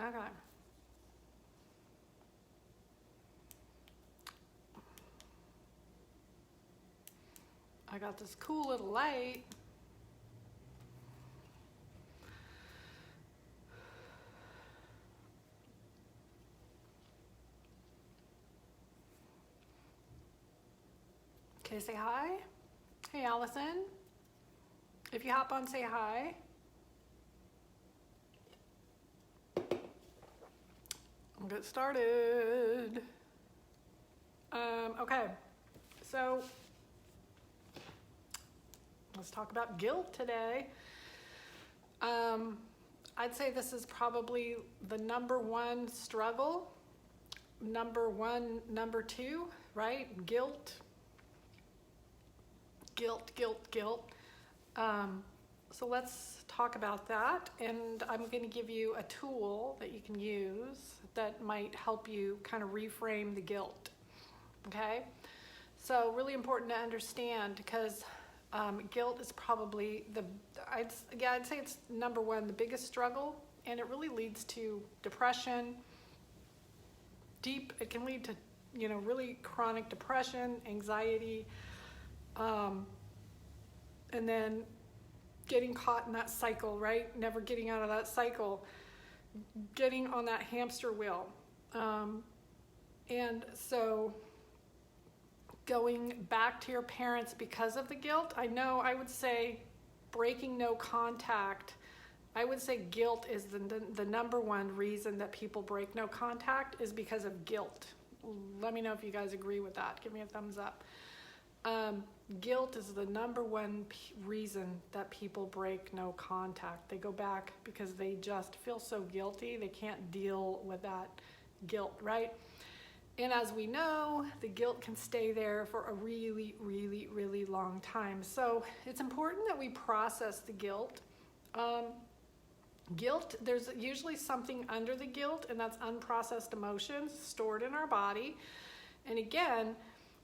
Okay. I got this cool little light. Okay, say hi. Hey, Allison. If you hop on, say hi. We'll get started. Okay, so let's talk about guilt today. I'd say this is probably the number one struggle. Number two, right? Guilt. So let's talk about that, and I'm going to give you a tool that you can use that might help you kind of reframe the guilt. Okay, so really important to understand, because guilt is probably I'd say it's number one, the biggest struggle, and it really leads to depression. It can lead to, really chronic depression, anxiety, and then getting caught in that cycle, right? Never getting out of that cycle, getting on that hamster wheel. And so going back to your parents because of the guilt, I would say breaking no contact. I would say guilt is the number one reason that people break no contact is because of guilt. Let me know if you guys agree with that. Give me a thumbs up. Guilt is the number one reason that people break no contact. They go back because they just feel so guilty. They can't deal with that guilt, right? And as we know, the guilt can stay there for a really, really, really long time. So it's important that we process the guilt. Guilt, there's usually something under the guilt, and that's unprocessed emotions stored in our body. And again,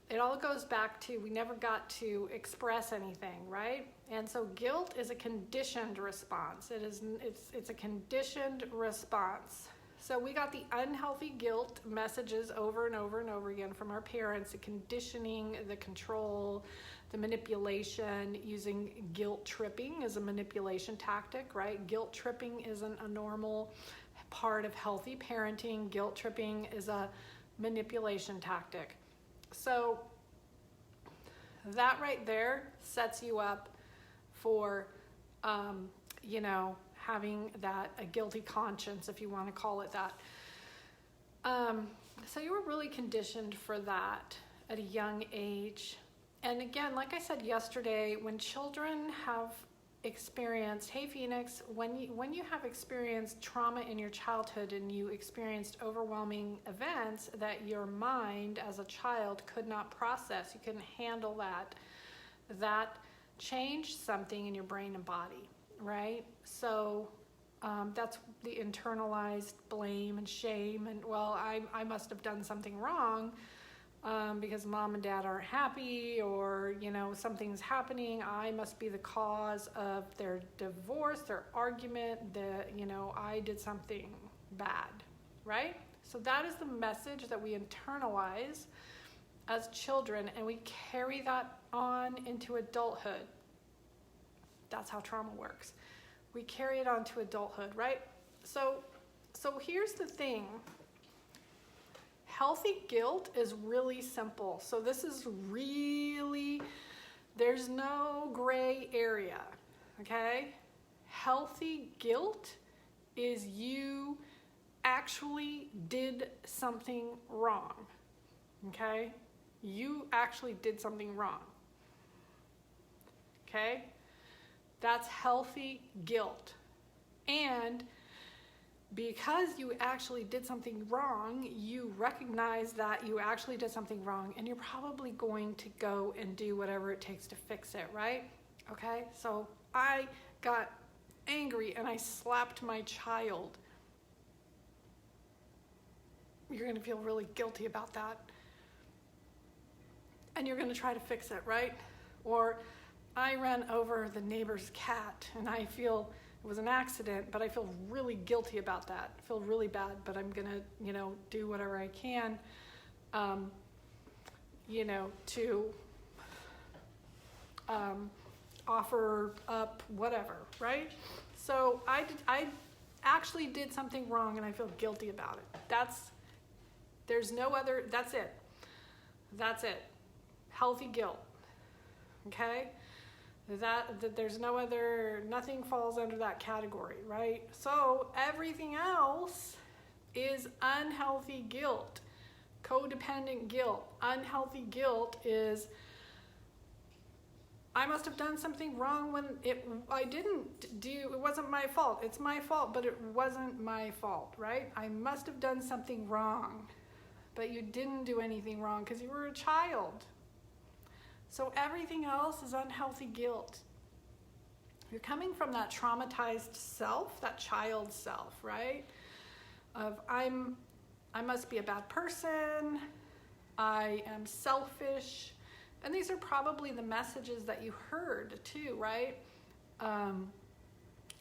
it all goes back to we never got to express anything, right? And so guilt is a conditioned response. It's a conditioned response. So we got the unhealthy guilt messages over and over and over again from our parents, the conditioning, the control, the manipulation. Using guilt tripping is a manipulation tactic, right? Guilt tripping isn't a normal part of healthy parenting. Guilt tripping is a manipulation tactic. So that right there sets you up for, having a guilty conscience, if you want to call it that. So you were really conditioned for that at a young age. And again, like I said yesterday, when children have experienced, hey Phoenix, when you have experienced trauma in your childhood and you experienced overwhelming events that your mind as a child could not process, you couldn't handle that changed something in your brain and body, right? So that's the internalized blame and shame, and I must have done something wrong because mom and dad aren't happy, or something's happening. I must be the cause of their divorce, their argument, I did something bad, right? So that is the message that we internalize as children, and we carry that on into adulthood. That's how trauma works. We carry it on to adulthood, right? So here's the thing. Healthy guilt is really simple. So this is really, there's no gray area, okay? Healthy guilt is you actually did something wrong, okay? You actually did something wrong, okay? That's healthy guilt. And because you actually did something wrong, you recognize that you actually did something wrong, and you're probably going to go and do whatever it takes to fix it, right? Okay, so I got angry and I slapped my child. You're going to feel really guilty about that. And you're going to try to fix it, right? Or I ran over the neighbor's cat and I feel It was an accident, but I feel really guilty about that. I feel really bad, but I'm going to, do whatever I can, to offer up whatever, right? So I actually did something wrong and I feel guilty about it. That's it. That's it. Healthy guilt. Okay? That there's nothing falls under that category, right? So everything else is unhealthy guilt. Codependent guilt. Unhealthy guilt is, I must have done something wrong when it wasn't my fault. It's my fault, but it wasn't my fault, right? I must have done something wrong, but you didn't do anything wrong because you were a child. So everything else is unhealthy guilt. You're coming from that traumatized self, that child self, right? Of I must be a bad person, I am selfish. And these are probably the messages that you heard too, right?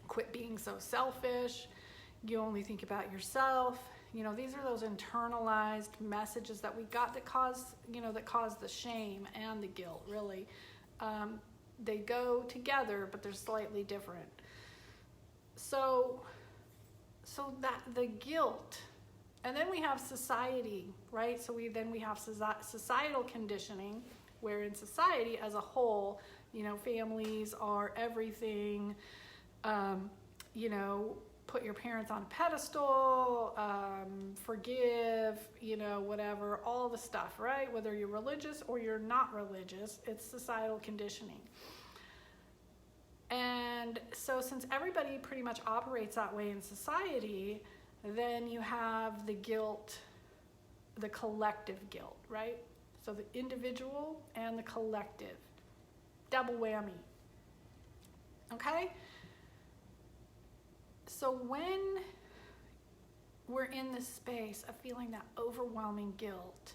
Quit being so selfish. You only think about yourself. These are those internalized messages that we got that cause the shame and the guilt, really. They go together, but they're slightly different. So that the guilt, and then we have society, right? So we have societal conditioning, where in society as a whole, families are everything, put your parents on a pedestal, forgive, whatever, all the stuff, right? Whether you're religious or you're not religious, it's societal conditioning. And so since everybody pretty much operates that way in society, then you have the guilt, the collective guilt, right? So the individual and the collective. Double whammy. Okay? So when we're in this space of feeling that overwhelming guilt,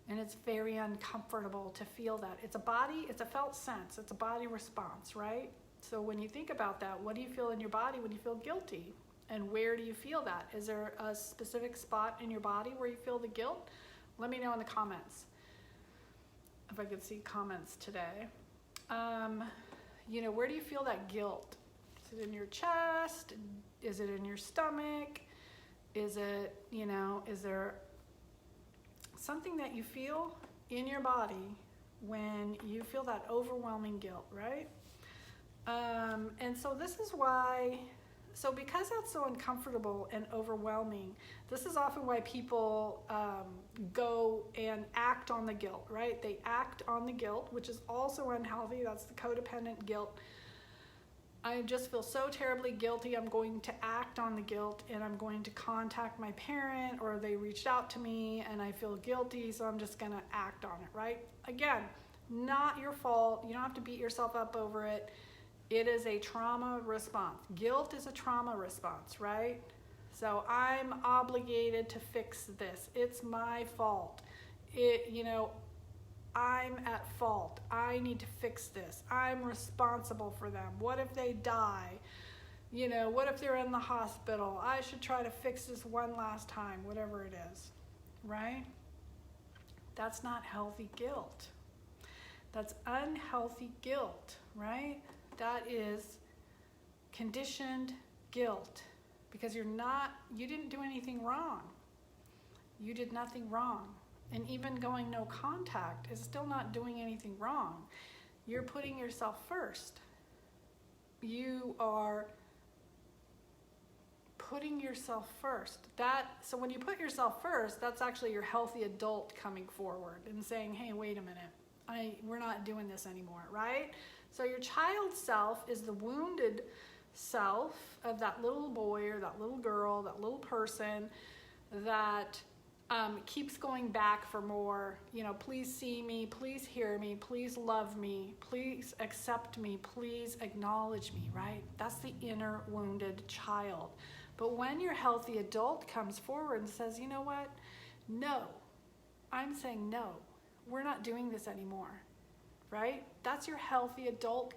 and it's very uncomfortable to feel that. It's a felt sense. It's a body response, right? So when you think about that, what do you feel in your body when you feel guilty? And where do you feel that? Is there a specific spot in your body where you feel the guilt? Let me know in the comments. If I could see comments today. Where do you feel that guilt? Is it in your chest? Is it in your stomach? Is it, is there something that you feel in your body when you feel that overwhelming guilt, right? And so this is why, because that's so uncomfortable and overwhelming, this is often why people go and act on the guilt, right? They act on the guilt, which is also unhealthy. That's the codependent guilt. I just feel so terribly guilty. I'm going to act on the guilt and I'm going to contact my parent, or they reached out to me and I feel guilty, so I'm just going to act on it, right? Again, not your fault. You don't have to beat yourself up over it. It is a trauma response. Guilt is a trauma response, right? So I'm obligated to fix this. It's my fault. I'm at fault. I need to fix this. I'm responsible for them. What if they die? What if they're in the hospital? I should try to fix this one last time, whatever it is, right? That's not healthy guilt. That's unhealthy guilt, right? That is conditioned guilt, because you didn't do anything wrong. You did nothing wrong. And even going no contact is still not doing anything wrong. You're putting yourself first. You are putting yourself first. So when you put yourself first, that's actually your healthy adult coming forward and saying, hey, wait a minute. We're not doing this anymore, right? So your child self is the wounded self of that little boy or that little girl, that little person that keeps going back for more, please see me, please hear me, please love me, please accept me, please acknowledge me, right? That's the inner wounded child. But when your healthy adult comes forward and says, you know what? No, I'm saying no, we're not doing this anymore, right? That's your healthy adult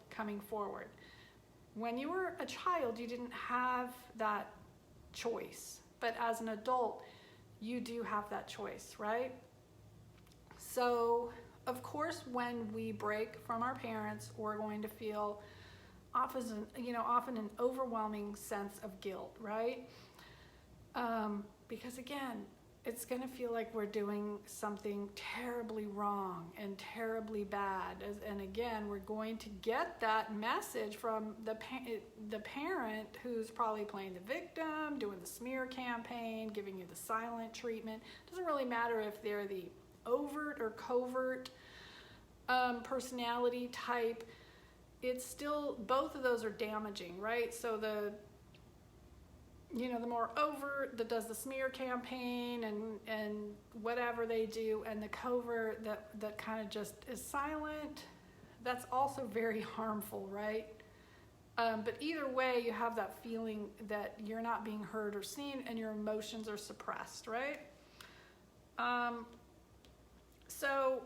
coming forward. When you were a child, you didn't have that choice. But as an adult, you do have that choice, right? So, of course, when we break from our parents, we're going to feel often an overwhelming sense of guilt, right? Because again, it's going to feel like we're doing something terribly wrong and terribly bad. And again, we're going to get that message from the parent who's probably playing the victim, doing the smear campaign, giving you the silent treatment. It doesn't really matter if they're the overt or covert personality type. It's still, both of those are damaging, right? So the more overt that does the smear campaign and whatever they do, and the covert that kind of just is silent, that's also very harmful, right? But either way, you have that feeling that you're not being heard or seen and your emotions are suppressed, right? So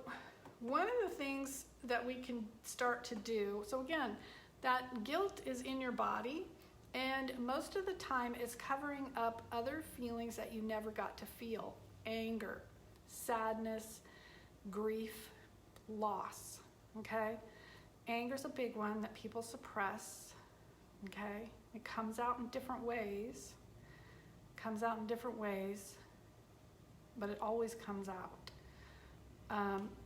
one of the things that we can start to do, so again, that guilt is in your body, and most of the time it's covering up other feelings that you never got to feel. Anger, sadness, grief, loss, okay? Anger's a big one that people suppress, okay? It comes out in different ways. But it always comes out.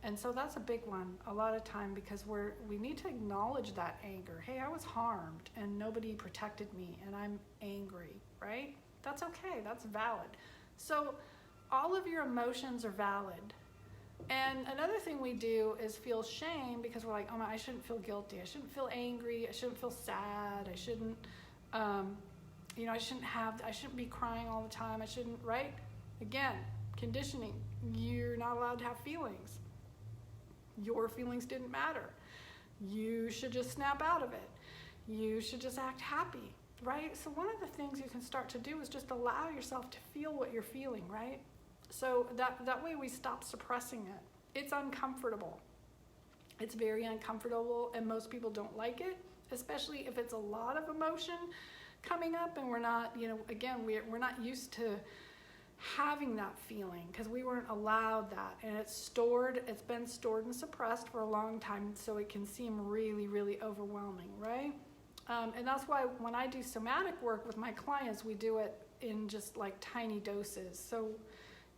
And so that's a big one a lot of time, because we need to acknowledge that anger. Hey, I was harmed and nobody protected me and I'm angry, right? That's okay, that's valid. So all of your emotions are valid. And another thing we do is feel shame, because we're like, oh my, I shouldn't feel guilty. I shouldn't feel angry. I shouldn't feel sad. I shouldn't, I shouldn't be crying all the time. I shouldn't, right? Again, conditioning. You're not allowed to have feelings. Your feelings didn't matter. You should just snap out of it. You should just act happy, right? So one of the things you can start to do is just allow yourself to feel what you're feeling, right? So that way we stop suppressing it. It's uncomfortable. It's very uncomfortable, and most people don't like it, especially if it's a lot of emotion coming up and we're not, we're not used to having that feeling, because we weren't allowed that, and it's been stored and suppressed for a long time, so it can seem really, really overwhelming, right? And that's why when I do somatic work with my clients, we do it in just like tiny doses, so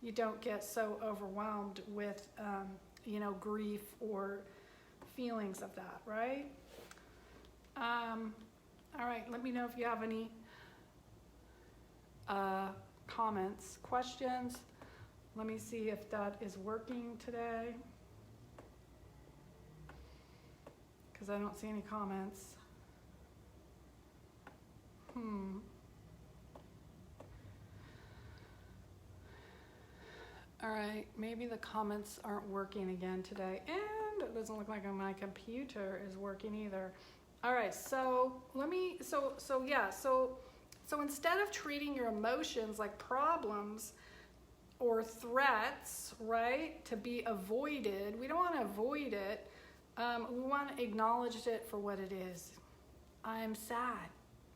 you don't get so overwhelmed with grief or feelings of that, right? All right, let me know if you have any comments, questions. Let me see if that is working today, because I don't see any comments. All right, maybe the comments aren't working again today, and it doesn't look like my computer is working either. All right, so So instead of treating your emotions like problems or threats, right, to be avoided, we don't want to avoid it. We want to acknowledge it for what it is. I'm sad.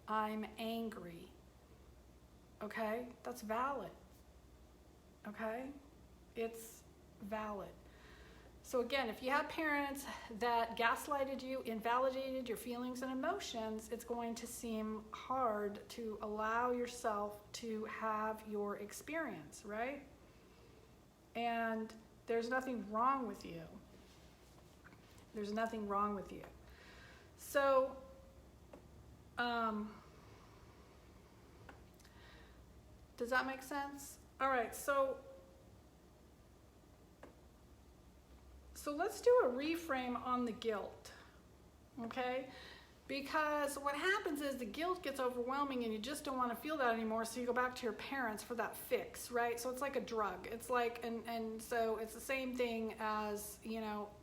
I'm angry. Okay? That's valid. Okay? It's valid. So again, if you have parents that gaslighted you, invalidated your feelings and emotions, it's going to seem hard to allow yourself to have your experience, right? And there's nothing wrong with you. There's nothing wrong with you. So, does that make sense? All right, so let's do a reframe on the guilt, okay? Because what happens is the guilt gets overwhelming and you just don't want to feel that anymore, so you go back to your parents for that fix, right? So it's like a drug. It's like, and so it's the same thing as,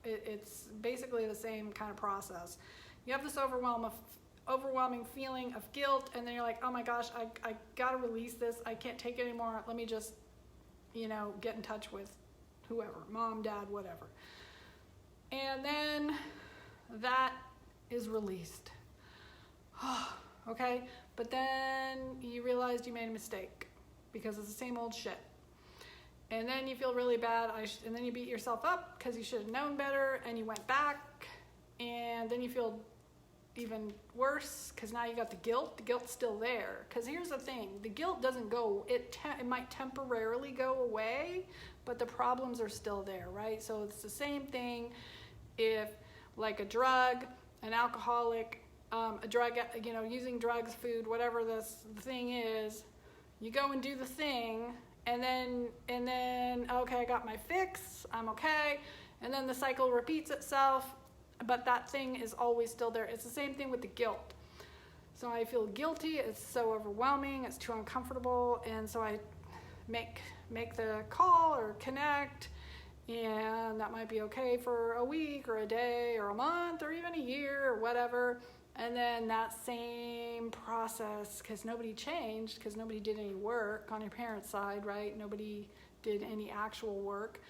it's basically the same kind of process. You have this overwhelming feeling of guilt, and then you're like, oh my gosh, I gotta release this. I can't take it anymore. Let me just, get in touch with whoever, mom, dad, whatever. And then that is released. okay? But then you realized you made a mistake because it's the same old shit. And then you feel really bad, and then you beat yourself up because you should have known better, and you went back, and then you feel even worse because now you got the guilt. The guilt's still there. Because here's the thing, the guilt doesn't go, it might temporarily go away, but the problems are still there, right? So it's the same thing if, like a drug, an alcoholic, a drug, using drugs, food, whatever this thing is, you go and do the thing, and then okay, I got my fix, I'm okay, and then the cycle repeats itself, but that thing is always still there. It's the same thing with the guilt. So I feel guilty, it's so overwhelming, it's too uncomfortable, and so I make the call or connect, and that might be okay for a week or a day or a month or even a year or whatever. And then that same process, because nobody changed, because nobody did any work on your parents' side, right? Nobody did any actual work.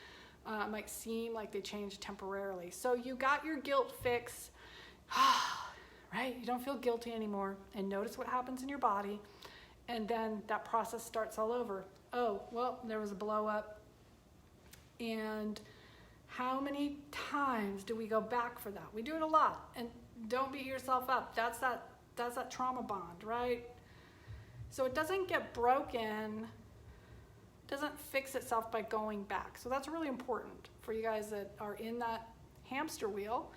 It might seem like they changed temporarily. So you got your guilt fix, right? You don't feel guilty anymore. And notice what happens in your body. And then that process starts all over. Oh, well, there was a blow up. And how many times do we go back for that? We do it a lot. And don't beat yourself up. That's that trauma bond, right? So it doesn't get broken, doesn't fix itself by going back. So that's really important for you guys that are in that hamster wheel.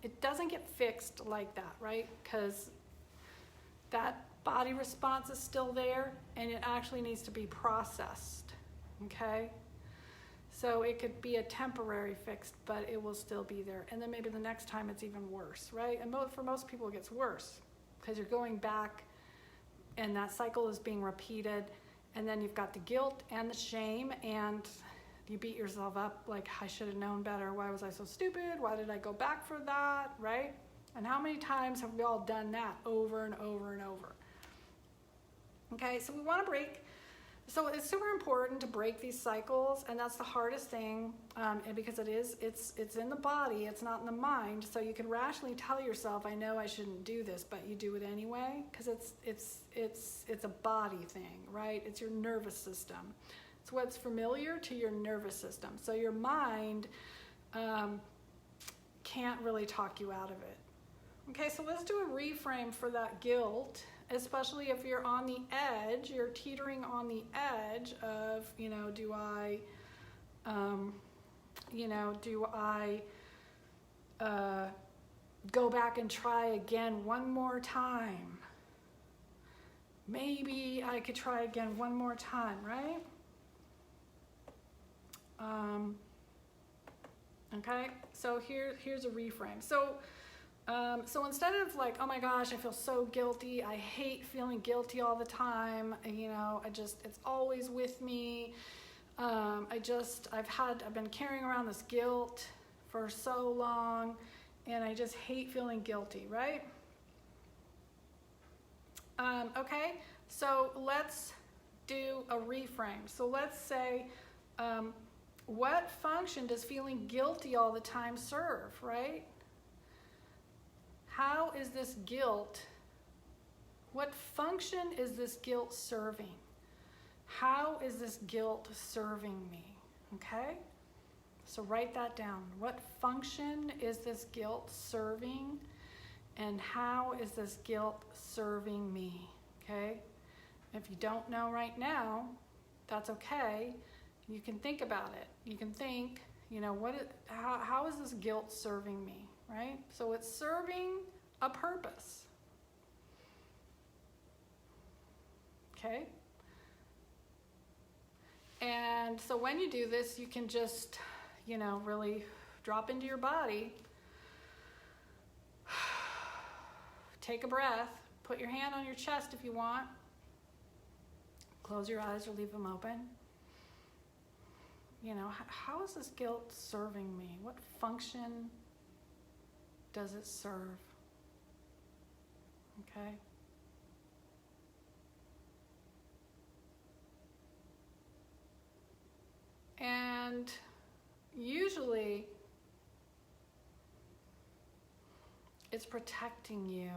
It doesn't get fixed like that, right? Because that body response is still there, and it actually needs to be processed, okay? So it could be a temporary fix, but it will still be there. And then maybe the next time it's even worse, right? And for most people it gets worse because you're going back and that cycle is being repeated. And then you've got the guilt and the shame, and you beat yourself up like, I should have known better. Why was I so stupid? Why did I go back for that, right? And how many times have we all done that over and over and over? Okay, so we want to break. So it's super important to break these cycles, and that's the hardest thing, and because it's in the body, it's not in the mind. So you can rationally tell yourself, I know I shouldn't do this, but you do it anyway, because it's a body thing, right? It's your nervous system. It's what's familiar to your nervous system. So your mind can't really talk you out of it. Okay, so let's do a reframe for that guilt. Especially if you're on the edge, you're teetering on the edge of, do I go back and try again one more time? Maybe I could try again one more time, right? Okay, so here's a reframe. So instead of like, oh my gosh, I feel so guilty, I hate feeling guilty all the time, it's always with me, I've been carrying around this guilt for so long, and I just hate feeling guilty, right? Okay, so let's do a reframe. So let's say, what function does feeling guilty all the time serve, right? How is this guilt, what function is this guilt serving? How is this guilt serving me? Okay? So write that down. What function is this guilt serving? And how is this guilt serving me? Okay? If you don't know right now, that's okay. You can think about it. You can think, how is this guilt serving me? Right? So it's serving a purpose. Okay? And so when you do this, you can just, really drop into your body. Take a breath. Put your hand on your chest if you want. Close your eyes or leave them open. How is this guilt serving me? What function does it serve? Okay. And usually it's protecting you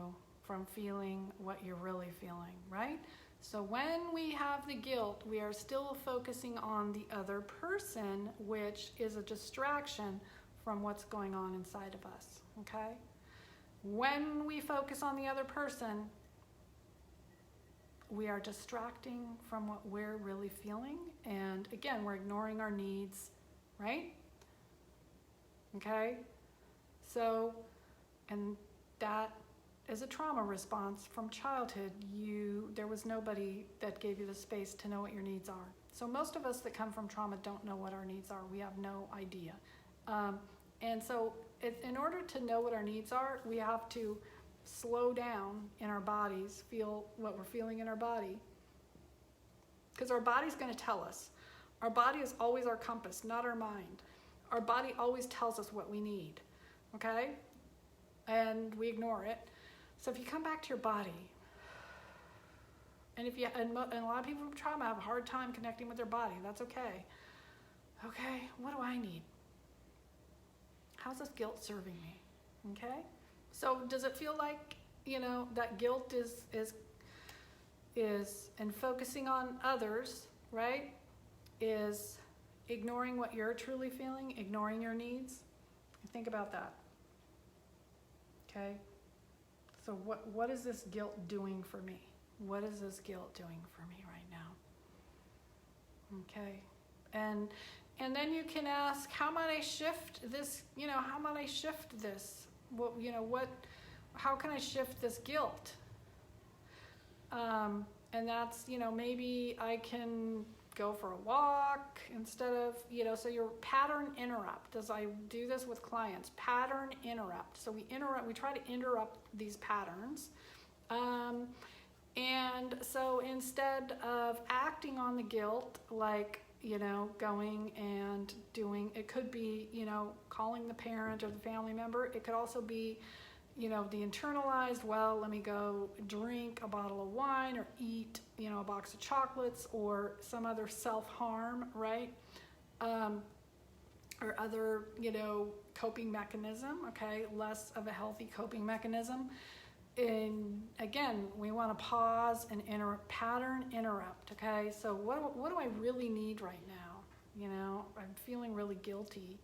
from feeling what you're really feeling, right? So when we have the guilt, we are still focusing on the other person, which is a distraction from what's going on inside of us, okay? When we focus on the other person, we are distracting from what we're really feeling. And again, we're ignoring our needs, right? Okay? So, and that is a trauma response from childhood. There was nobody that gave you the space to know what your needs are. So most of us that come from trauma don't know what our needs are. We have no idea. And so in order to know what our needs are, we have to slow down in our bodies, feel what we're feeling in our body. Because our body's going to tell us. Our body is always our compass, not our mind. Our body always tells us what we need, okay? And we ignore it. So if you come back to your body, and a lot of people with trauma have a hard time connecting with their body, that's okay. Okay, what do I need? How's this guilt serving me? Okay? So does it feel like, that guilt is and focusing on others, right? Is ignoring what you're truly feeling, ignoring your needs? Think about that. Okay? So what is this guilt doing for me? What is this guilt doing for me right now? Okay. And then you can ask, how might I shift this, how might I shift this? How can I shift this guilt? And that's, maybe I can go for a walk instead of, so your pattern interrupt. As I do this with clients, pattern interrupt. So we try to interrupt these patterns. And so instead of acting on the guilt, like, going and doing, it could be, calling the parent or the family member. It could also be, the internalized, well, let me go drink a bottle of wine or eat, a box of chocolates or some other self-harm, right? Or other, coping mechanism, okay? Less of a healthy coping mechanism. And again, we want to pause and pattern interrupt, okay? So what do I really need right now? I'm feeling really guilty.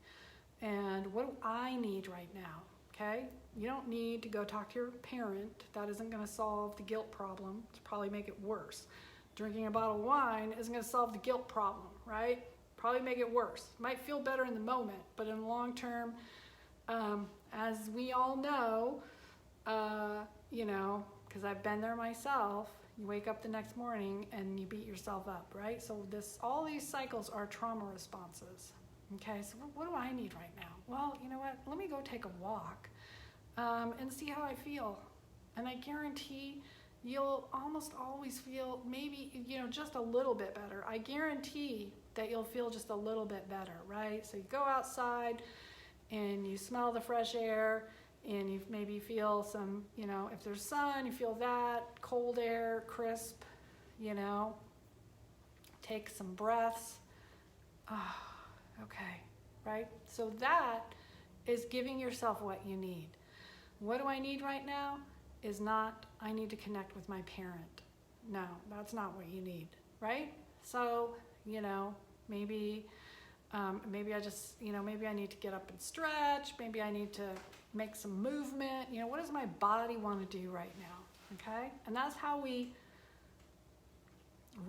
And what do I need right now, okay? You don't need to go talk to your parent. That isn't going to solve the guilt problem. It's probably make it worse. Drinking a bottle of wine isn't going to solve the guilt problem, right? Probably make it worse. Might feel better in the moment, but in the long term, as we all know, because I've been there myself, you wake up the next morning and you beat yourself up, right? So all these cycles are trauma responses. Okay, so what do I need right now? Well, you know what? Let me go take a walk and see how I feel. And I guarantee you'll almost always feel maybe, just a little bit better. I guarantee that you'll feel just a little bit better, right? So you go outside and you smell the fresh air and you maybe feel some, if there's sun, you feel that, cold air, crisp, take some breaths. Okay, right? So that is giving yourself what you need. What do I need right now is not, I need to connect with my parent. No, that's not what you need, right? So, maybe I just, maybe I need to get up and stretch. Maybe I need to make some movement. What does my body want to do right now? Okay? And that's how we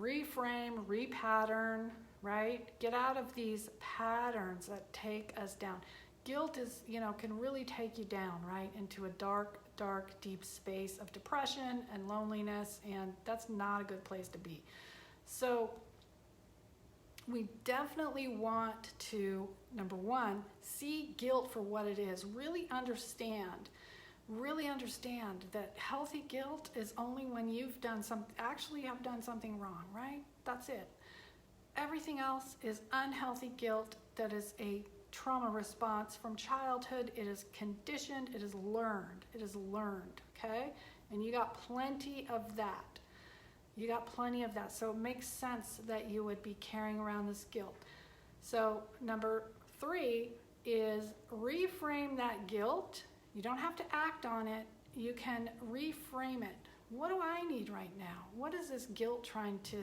reframe, repattern, right? Get out of these patterns that take us down. Guilt is, can really take you down, right? Into a dark, deep space of depression and loneliness, and that's not a good place to be. So we definitely want to, number one, see guilt for what it is. Really understand that healthy guilt is only when you've done actually have done something wrong, right? That's it. Everything else is unhealthy guilt that is a trauma response from childhood. It is conditioned, it is learned, okay? And you got plenty of that. So it makes sense that you would be carrying around this guilt. So number 3 is reframe that guilt. You don't have to act on it. you can reframe it. What do I need right now? What is this guilt trying to,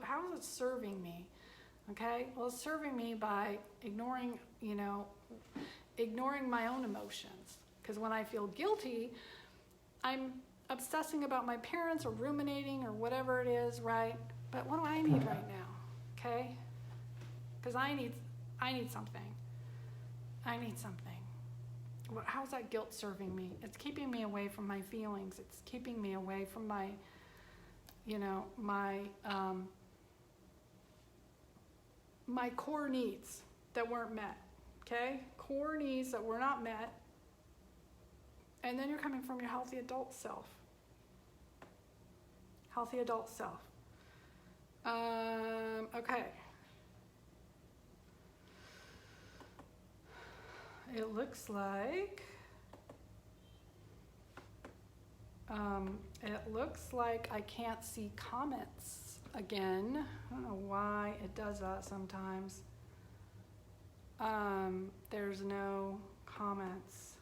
how is it serving me? Okay, well, it's serving me by ignoring my own emotions. Because when I feel guilty, I'm obsessing about my parents or ruminating or whatever it is, right? But what do I need right now? Okay? Because I need something. I need something. How's that guilt serving me? It's keeping me away from my feelings. It's keeping me away from my core needs that weren't met. Okay? Core needs that were not met. And then you're coming from your healthy adult self. Healthy adult self. Okay. It looks like I can't see comments again. I don't know why it does that sometimes. There's no comments.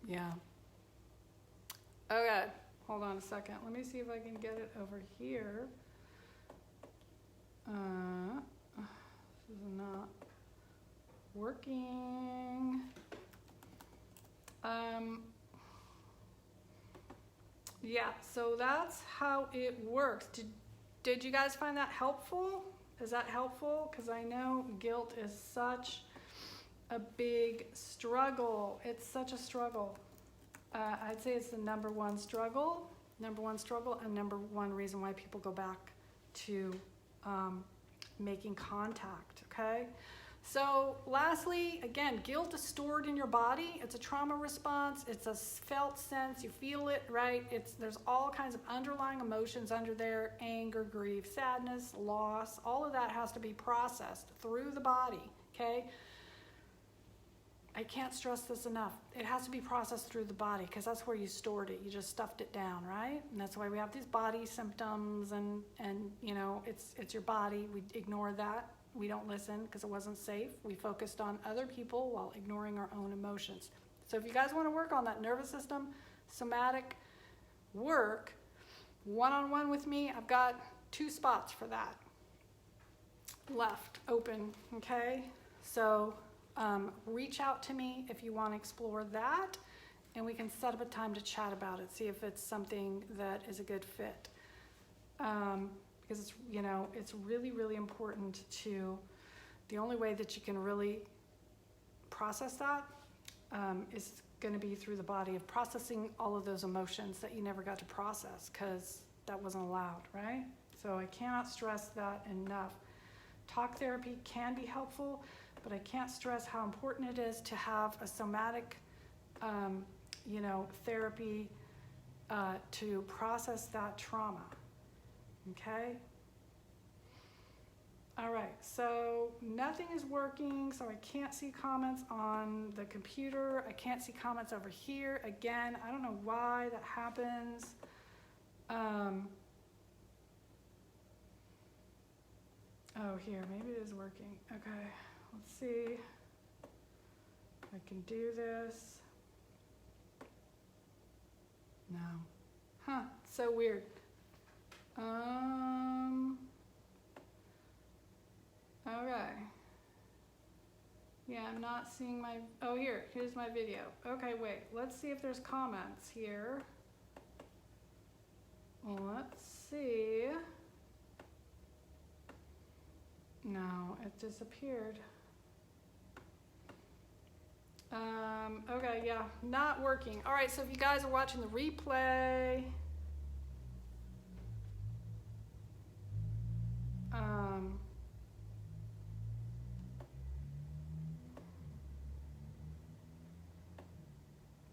Yeah. Okay. Hold on a second. Let me see if I can get it over here. This is not working. Yeah, so that's how it works. Did you guys find that helpful? Is that helpful? Because I know guilt is such a big struggle. It's such a struggle. I'd say it's the number one struggle, and number one reason why people go back to making contact, okay? So lastly, again, guilt is stored in your body. It's a trauma response. It's a felt sense. You feel it, right? There's all kinds of underlying emotions under there: anger, grief, sadness, loss. All of that has to be processed through the body, okay? I can't stress this enough. It has to be processed through the body because that's where you stored it. You just stuffed it down, right? And that's why we have these body symptoms and it's your body. We ignore that. We don't listen because it wasn't safe. We focused on other people while ignoring our own emotions. So if you guys want to work on that nervous system, somatic work, one-on-one with me, I've got 2 spots for that left open, okay? So reach out to me if you want to explore that, and we can set up a time to chat about it, see if it's something that is a good fit. Because it's really, really important the only way that you can really process that is going to be through the body of processing all of those emotions that you never got to process because that wasn't allowed, right? So I cannot stress that enough. Talk therapy can be helpful, but I can't stress how important it is to have a somatic, therapy to process that trauma. Okay? All right, so nothing is working, so I can't see comments on the computer. I can't see comments over here. Again, I don't know why that happens. Oh, here, maybe it is working. Okay, let's see if I can do this. No. Huh, so weird. Okay. Yeah, I'm not seeing my, here's my video. Okay, wait, let's see if there's comments here. Let's see. No, it disappeared. Okay, yeah, not working. All right, so if you guys are watching the replay,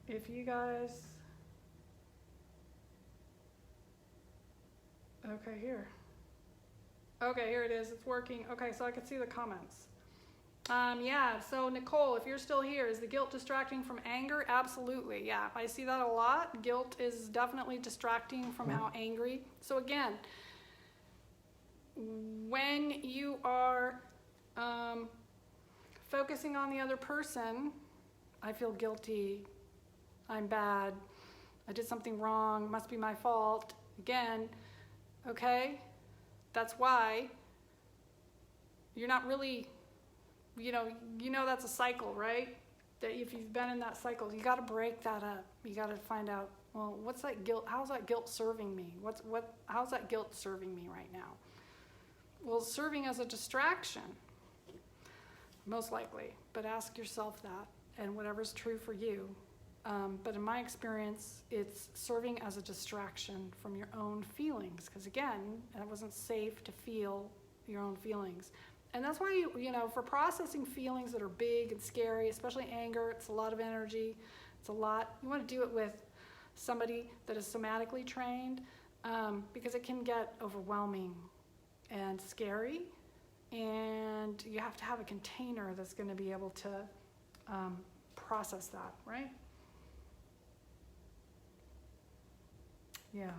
if you guys, okay, here. Okay, here it is, it's working. Okay, so I can see the comments. Yeah, so Nicole, if you're still here, is the guilt distracting from anger? Absolutely, yeah, I see that a lot. Guilt is definitely distracting from how angry. So again, when you are focusing on the other person, I feel guilty, I'm bad, I did something wrong, must be my fault. Again, okay, that's why you're not really, you know that's a cycle, right? That if you've been in that cycle, you got to break that up. You got to find out, well, what's that guilt? How's that guilt serving me? How's that guilt serving me right now? Well, serving as a distraction, most likely. But ask yourself that, and whatever's true for you. But in my experience, it's serving as a distraction from your own feelings. Because again, it wasn't safe to feel your own feelings. And that's why, for processing feelings that are big and scary, especially anger, it's a lot of energy. It's a lot. You want to do it with somebody that is somatically trained, because it can get overwhelming and scary. And you have to have a container that's going to be able to process that, right? Yeah,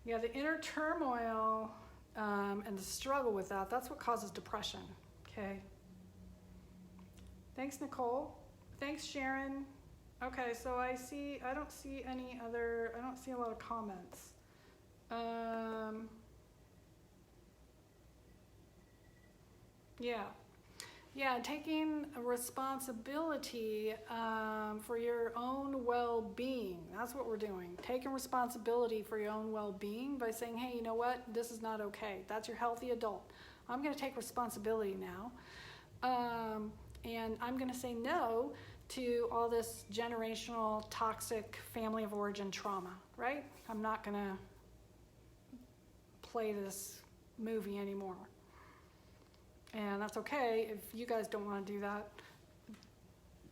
the inner turmoil and the struggle with that's what causes depression, okay? Thanks, Nicole. Thanks, Sharon. Okay, so I don't see a lot of comments. Yeah, taking a responsibility for your own well-being. That's what we're doing. Taking responsibility for your own well-being by saying, hey, you know what? This is not okay. That's your healthy adult. I'm going to take responsibility now. And I'm going to say no to all this generational, toxic, family of origin trauma, right? I'm not going to play this movie anymore. And that's okay if you guys don't want to do that.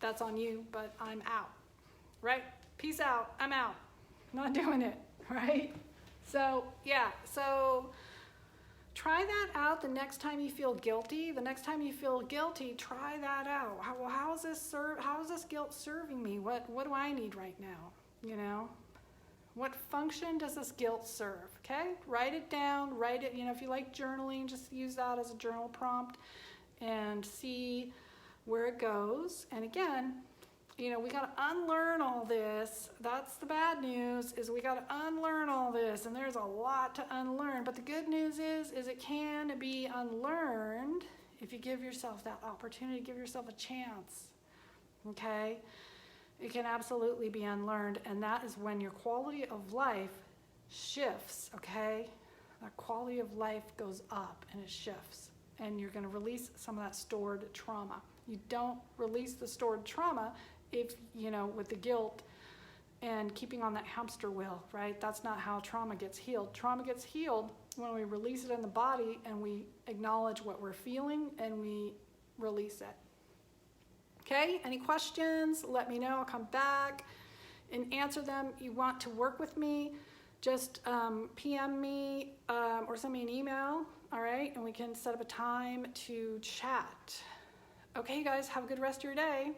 That's on you, but I'm out, right? Peace out, I'm out. Not doing it, right? So try that out the next time you feel guilty. The next time you feel guilty, try that out. How is this guilt serving me? What do I need right now, What function does this guilt serve? Okay, write it down. Write it. If you like journaling, just use that as a journal prompt and see where it goes. And again, we got to unlearn all this. That's the bad news. Is we got to unlearn all this, and there's a lot to unlearn. But the good news is it can be unlearned if you give yourself that opportunity. Give yourself a chance. Okay. It can absolutely be unlearned, and that is when your quality of life shifts, okay? That quality of life goes up and it shifts, and you're going to release some of that stored trauma. You don't release the stored trauma if, with the guilt and keeping on that hamster wheel, right? That's not how trauma gets healed. Trauma gets healed when we release it in the body and we acknowledge what we're feeling and we release it. Okay, any questions? Let me know. I'll come back and answer them. You want to work with me, just PM me or send me an email, all right? And we can set up a time to chat. Okay, guys, have a good rest of your day.